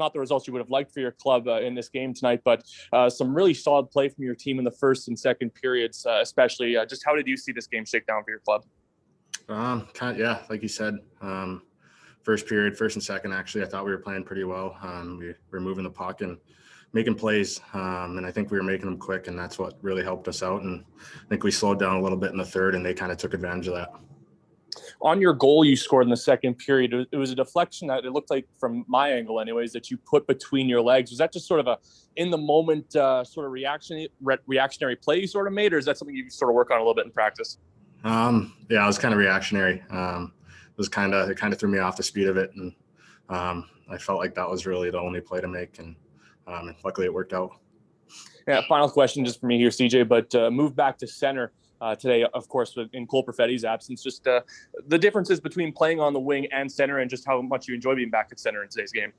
not the results you would have liked for your club in this game tonight, but some really solid play from your team in the first and second periods, especially. Just how did you see this game shake down for your club? Like you said, first period, first and second, actually, I thought we were playing pretty well. We were moving the puck and making plays, and I think we were making them quick, and that's what really helped us out. And I think we slowed down a little bit in the third, and they kind of took advantage of that. On your goal you scored in the second period, it was a deflection that it looked like, from my angle anyways, that you put between your legs. Was that just sort of a in-the-moment sort of reactionary play you sort of made, or is that something you sort of work on a little bit in practice? It was kind of reactionary. It kind of threw me off the speed of it, and I felt like that was really the only play to make, and luckily it worked out. Yeah, final question just for me here, CJ, but move back to center today, of course, in Cole Perfetti's absence. Just the differences between playing on the wing and center, and just how much you enjoy being back at center in today's game.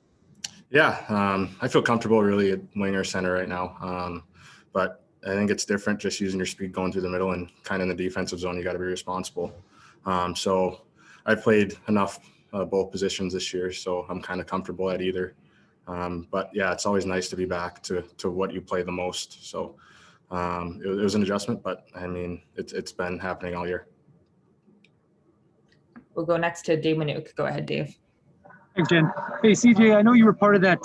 Yeah, I feel comfortable really at wing or center right now, but I think it's different just using your speed going through the middle, and kind of in the defensive zone, you got to be responsible. So I've played enough both positions this year, so I'm kind of comfortable at either. But yeah, it's always nice to be back to what you play the most. So it was an adjustment, but I mean, it's been happening all year. We'll go next to Dave Manook. Go ahead, Dave. Thanks, Jen. Hey, CJ, I know you were part of that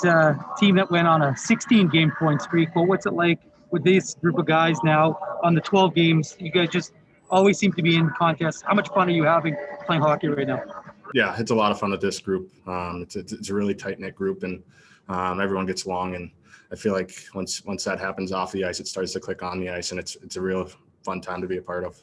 team that went on a 16-game point streak. Well, what's it like with this group of guys now on the 12 games? You guys just always seem to be in contests. How much fun are you having playing hockey right now? Yeah, it's a lot of fun with this group. It's a really tight-knit group, and everyone gets along. And I feel like once that happens off the ice, it starts to click on the ice, and it's a real fun time to be a part of.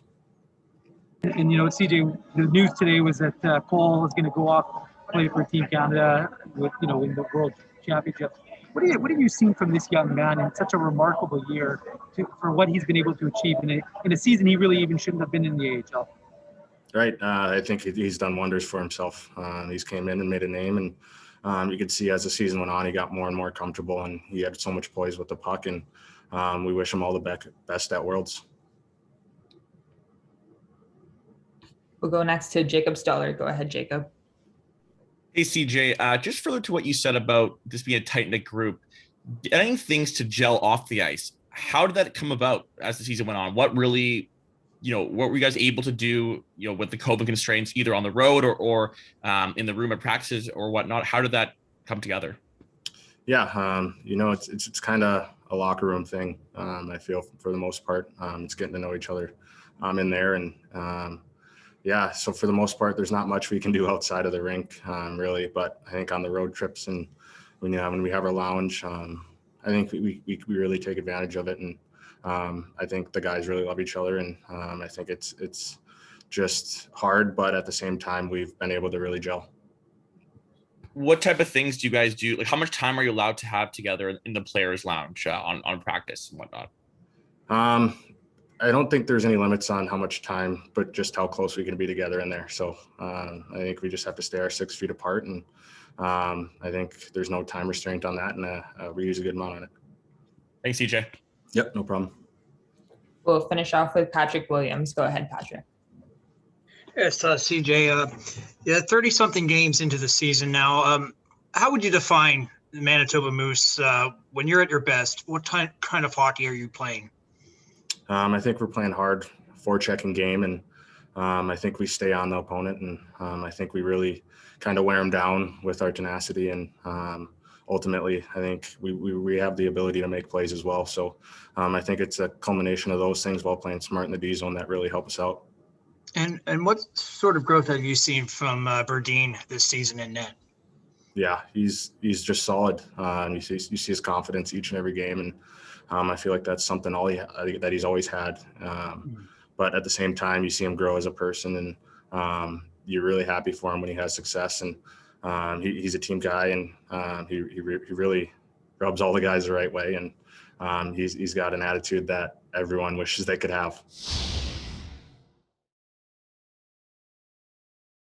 And CJ, the news today was that Cole is going to go off play for Team Canada with in the World Championships. What have you seen from this young man in such a remarkable year for what he's been able to achieve in a season he really even shouldn't have been in the AHL? Right. I think he's done wonders for himself. He's came in and made a name, and you could see as the season went on, he got more and more comfortable, and he had so much poise with the puck, and we wish him all the best at Worlds. We'll go next to Jacob Stoller. Go ahead, Jacob. Hey, CJ, just further to what you said about this being a tight-knit group, getting things to gel off the ice, how did that come about as the season went on? What really, what were you guys able to do, with the COVID constraints, either on the road or in the room at practices or whatnot? How did that come together? Yeah, it's kind of a locker room thing. I feel for the most part, it's getting to know each other in there, and yeah, so for the most part, there's not much we can do outside of the rink, really. But I think on the road trips and when we have our lounge, I think we really take advantage of it. And I think the guys really love each other, and I think it's just hard, but at the same time, we've been able to really gel. What type of things do you guys do? Like, how much time are you allowed to have together in the players' lounge on practice and whatnot? I don't think there's any limits on how much time, but just how close we can be together in there. So I think we just have to stay our 6 feet apart, and I think there's no time restraint on that, and we use a good amount on it. Thanks, CJ. Yep, no problem. We'll finish off with Patrick Williams. Go ahead, Patrick. Yes, CJ, 30-something games into the season now. How would you define the Manitoba Moose when you're at your best? What kind of hockey are you playing? I think we're playing hard, forechecking game, and I think we stay on the opponent, and I think we really kind of wear them down with our tenacity, and ultimately, I think we have the ability to make plays as well. So I think it's a culmination of those things while playing smart in the D zone that really help us out. And what sort of growth have you seen from Berdine this season in net? Yeah, he's just solid. You see his confidence each and every game, and I feel like that's something that he's always had. But at the same time, you see him grow as a person, and you're really happy for him when he has success. And he's a team guy, and he really rubs all the guys the right way. And he's got an attitude that everyone wishes they could have.